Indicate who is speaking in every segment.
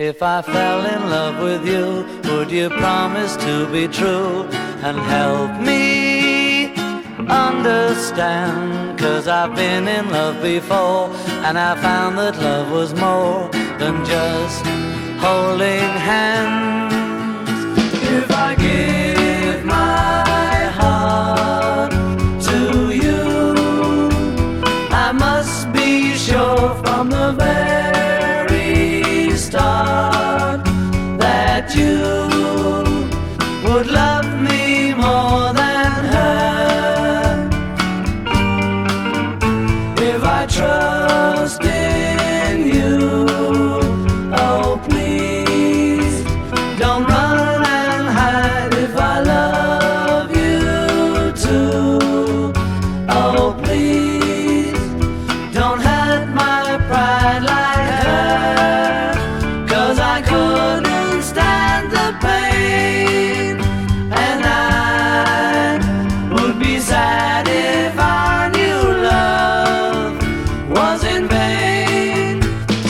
Speaker 1: If I fell in love with you, would you promise to be true and help me understand? 'Cause I've been in love before, and I found that love was more than just holding hands. If I give my heart to you, I must be sure from the very start that you would love me more than her. If I trust in you, oh please don't run and hide. If I love you too, oh please don't hurt my pride like her. 'Cause I couldn't stand the pain, and I would be sad if I knew love was in vain.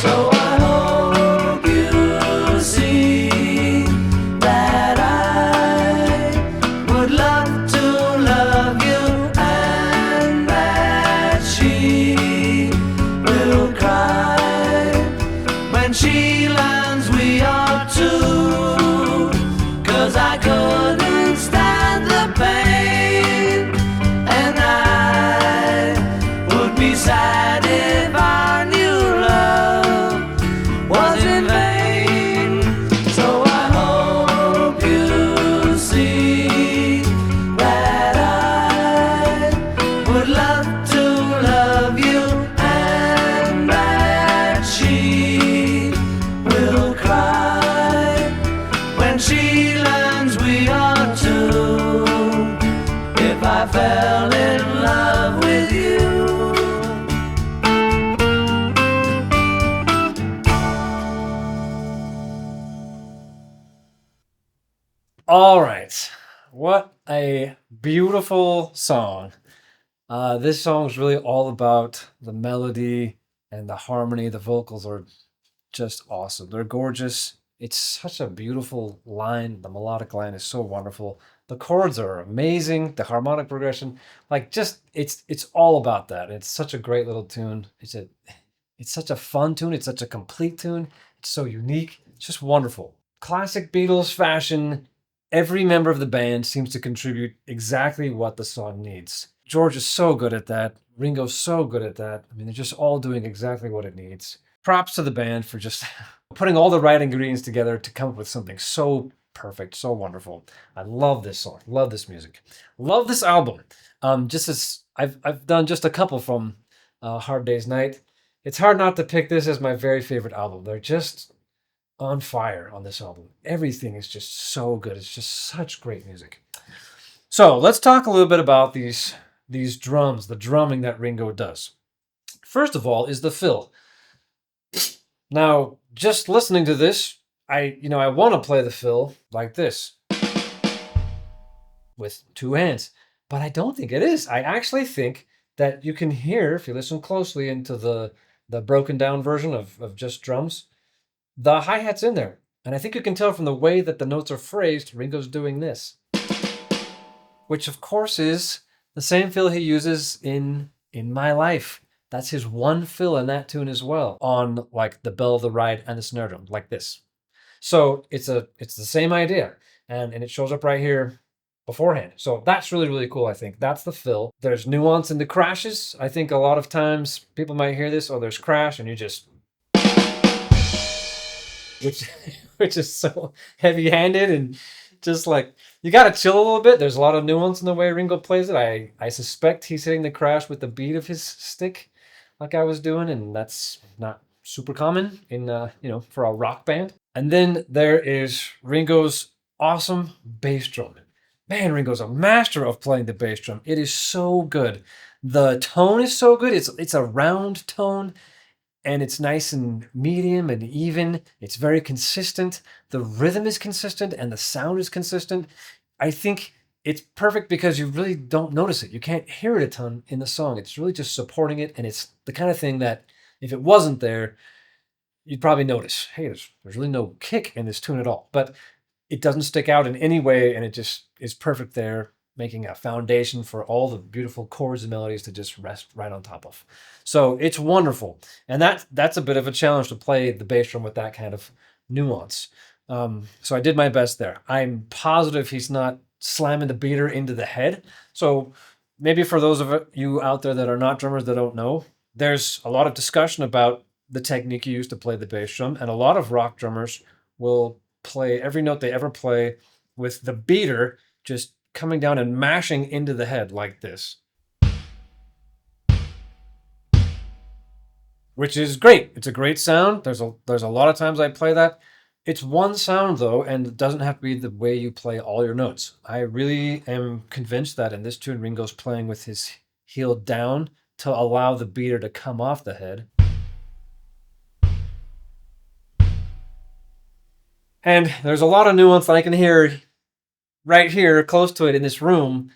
Speaker 1: So I hope you see that I would love to love you, and that she will cry when she learns we are two. 'Cause I couldn't stand the pain, and I would be sad if I knew love was in vain. So I hope you see that I would love to love you, and that she will cry when she learns we are two. If I fell in love with you.
Speaker 2: All right. What a beautiful song. This song is really all about the melody and the harmony. The vocals are just awesome. They're gorgeous. It's such a beautiful line. The melodic line is so wonderful. The chords are amazing. The harmonic progression, like just it's all about that. It's such a great little tune. It's such a fun tune. It's such a complete tune. It's so unique. It's just wonderful. Classic Beatles fashion. Every member of the band seems to contribute exactly what the song needs. George is so good at that. Ringo's so good at that. I mean, they're just all doing exactly what it needs. Props to the band for just putting all the right ingredients together to come up with something so perfect, so wonderful. I love this song. Love this music. Love this album. Just as I've done just a couple from Hard Day's Night. It's hard not to pick this as my very favorite album. They're just on fire on this album. Everything is just so good. It's just such great music. So let's talk a little bit about these drums, the drumming that Ringo does. First of all is the fill. Now, just listening to this, I want to play the fill like this with two hands, but I don't think it is. I actually think that you can hear, if you listen closely into the broken down version of just drums, the hi-hat's in there. And I think you can tell from the way that the notes are phrased, Ringo's doing this, which of course is the same fill he uses in My Life. That's his one fill in that tune as well, on like the bell of the ride and the snare drum, like this. So it's the same idea, and it shows up right here beforehand. So that's really, really cool, I think. That's the fill. There's nuance in the crashes. I think a lot of times people might hear this, oh, there's crash, and you just, which is so heavy-handed and just like, you got to chill a little bit. There's a lot of nuance in the way Ringo plays it. I suspect he's hitting the crash with the beat of his stick, like I was doing, and that's not super common in for a rock band. And then there is Ringo's awesome bass drum. Man, Ringo's a master of playing the bass drum. It is so good. The tone is so good. It's a round tone, and it's nice and medium and even. It's very consistent. The rhythm is consistent and the sound is consistent. I think it's perfect because you really don't notice it. You can't hear it a ton in the song. It's really just supporting it, and it's the kind of thing that if it wasn't there, you'd probably notice, hey, there's really no kick in this tune at all. But it doesn't stick out in any way, and it just is perfect there, making a foundation for all the beautiful chords and melodies to just rest right on top of. So it's wonderful, and that's a bit of a challenge to play the bass drum with that kind of nuance. So I did my best there. I'm positive he's not slamming the beater into the head. So maybe for those of you out there that are not drummers that don't know, there's a lot of discussion about the technique you use to play the bass drum, and a lot of rock drummers will play every note they ever play with the beater just coming down and mashing into the head like this, which is great. It's a great sound. There's a lot of times I play that. It's one sound though, and it doesn't have to be the way you play all your notes. I really am convinced that in this tune, Ringo's playing with his heel down to allow the beater to come off the head. And there's a lot of nuance that I can hear right here, close to it in this room,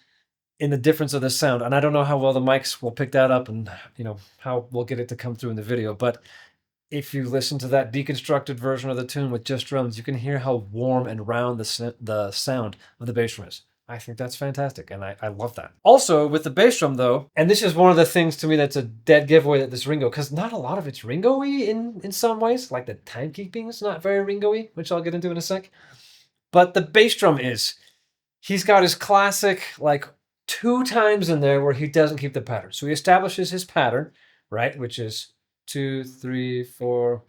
Speaker 2: in the difference of the sound. And I don't know how well the mics will pick that up and, how we'll get it to come through in the video. But if you listen to that deconstructed version of the tune with just drums, you can hear how warm and round the sound of the bass drum is. I think that's fantastic, and I love that. Also, with the bass drum, though, and this is one of the things to me that's a dead giveaway that this Ringo, because not a lot of it's Ringo-y in some ways, like the timekeeping is not very Ringo-y, which I'll get into in a sec. But the bass drum is. He's got his classic, 2 times in there where he doesn't keep the pattern. So he establishes his pattern, right, which is 2, 3, 4.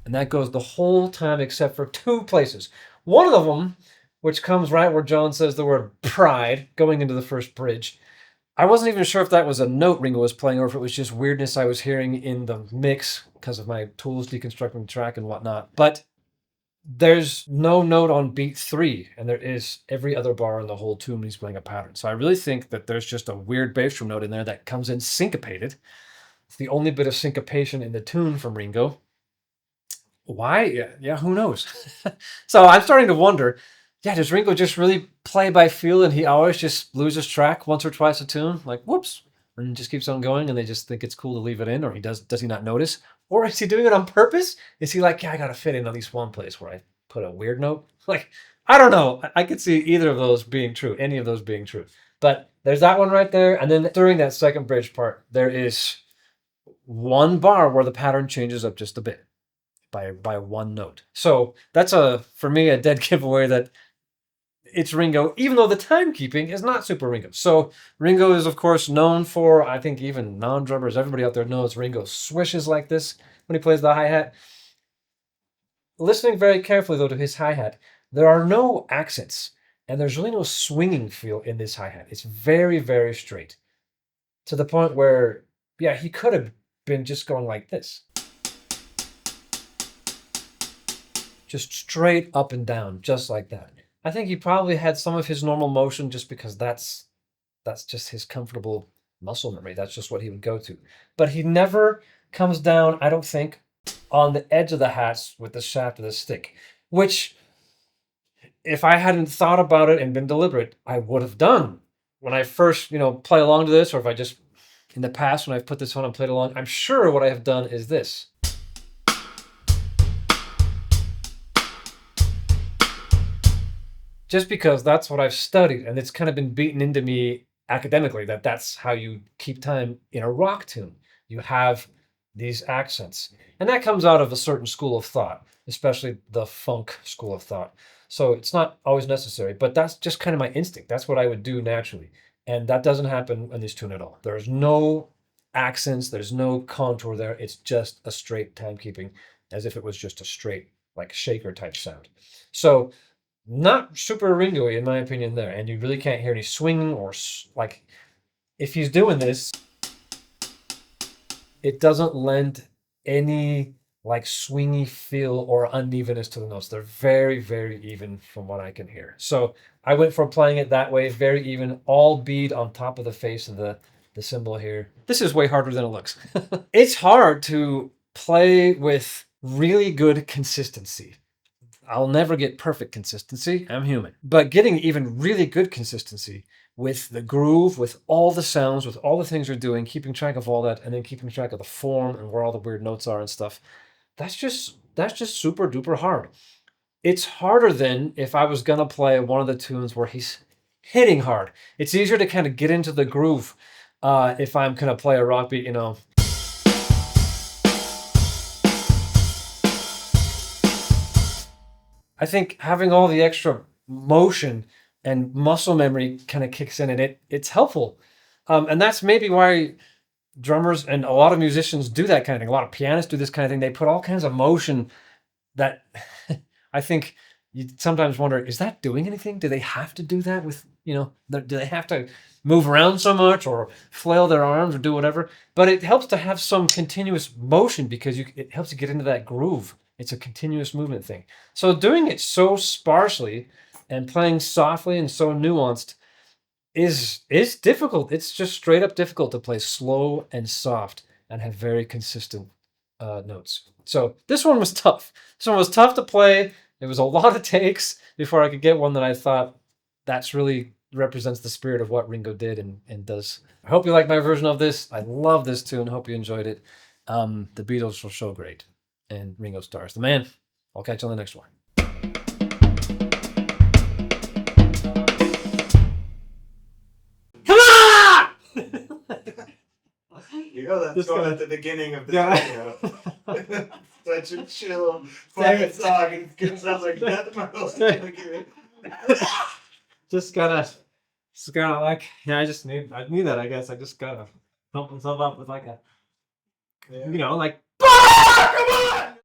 Speaker 2: And that goes the whole time except for 2 places. One of them, which comes right where John says the word pride, going into the first bridge. I wasn't even sure if that was a note Ringo was playing or if it was just weirdness I was hearing in the mix because of my tools deconstructing the track and whatnot. But there's no note on beat 3, and there is every other bar in the whole tune when he's playing a pattern. So I really think that there's just a weird bass drum note in there that comes in syncopated. It's the only bit of syncopation in the tune from Ringo. Why? Yeah, who knows? So I'm starting to wonder, does Ringo just really play by feel and he always just loses track once or twice a tune? Like, whoops, and just keeps on going and they just think it's cool to leave it in, or does he not notice? Or is he doing it on purpose? Is he like, I gotta fit in at least one place where I put a weird note? Like, I don't know. I could see either of those being true, any of those being true. But there's that one right there. And then during that second bridge part, there is one bar where the pattern changes up just a bit by one note. So that's for me a dead giveaway that it's Ringo, even though the timekeeping is not super Ringo. So Ringo is, of course, known for, I think even non-drummers, everybody out there knows Ringo swishes like this when he plays the hi-hat. Listening very carefully, though, to his hi-hat, there are no accents, and there's really no swinging feel in this hi-hat. It's very, very straight, to the point where, he could have been just going like this. Just straight up and down, just like that. I think he probably had some of his normal motion just because that's just his comfortable muscle memory. That's just what he would go to. But he never comes down, I don't think, on the edge of the hats with the shaft of the stick, which if I hadn't thought about it and been deliberate, I would have done. When I first, play along to this, or if I just, in the past, when I've put this on and played along, I'm sure what I have done is this. Just because that's what I've studied, and it's kind of been beaten into me academically that that's how you keep time in a rock tune. You have these accents. And that comes out of a certain school of thought, especially the funk school of thought. So it's not always necessary, but that's just kind of my instinct. That's what I would do naturally. And that doesn't happen in this tune at all. There's no accents, there's no contour there. It's just a straight timekeeping, as if it was just a straight, shaker type sound. So not super Ringo-y in my opinion there. And you really can't hear any swinging or if he's doing this, it doesn't lend any swingy feel or unevenness to the notes. They're very, very even from what I can hear. So I went from playing it that way, very even, all bead on top of the face of the cymbal here. This is way harder than it looks. It's hard to play with really good consistency. I'll never get perfect consistency. I'm human. But getting even really good consistency with the groove, with all the sounds, with all the things you're doing, keeping track of all that, and then keeping track of the form and where all the weird notes are and stuff. That's just super duper hard. It's harder than if I was gonna play one of the tunes where he's hitting hard. It's easier to kind of get into the groove if I'm gonna play a rock beat, I think having all the extra motion and muscle memory kind of kicks in, and it's helpful. And that's maybe why drummers and a lot of musicians do that kind of thing. A lot of pianists do this kind of thing. They put all kinds of motion that I think you sometimes wonder, is that doing anything? Do they have to do that with, do they have to move around so much or flail their arms or do whatever? But it helps to have some continuous motion because it helps you get into that groove. It's a continuous movement thing. So doing it so sparsely and playing softly and so nuanced is difficult. It's just straight up difficult to play slow and soft and have very consistent notes. So this one was tough. This one was tough to play. It was a lot of takes before I could get one that I thought that's really represents the spirit of what Ringo did and does. I hope you like my version of this. I love this tune. Hope you enjoyed it. The Beatles were so great. And Ringo Starr's the man. I'll catch you on the next one. Come on!
Speaker 3: That's going at the beginning of the video. Such a chill, quiet song. It sounds like death metal.
Speaker 2: Just gotta like, I need that, I guess. I just gotta pump myself up with like a, like, come on!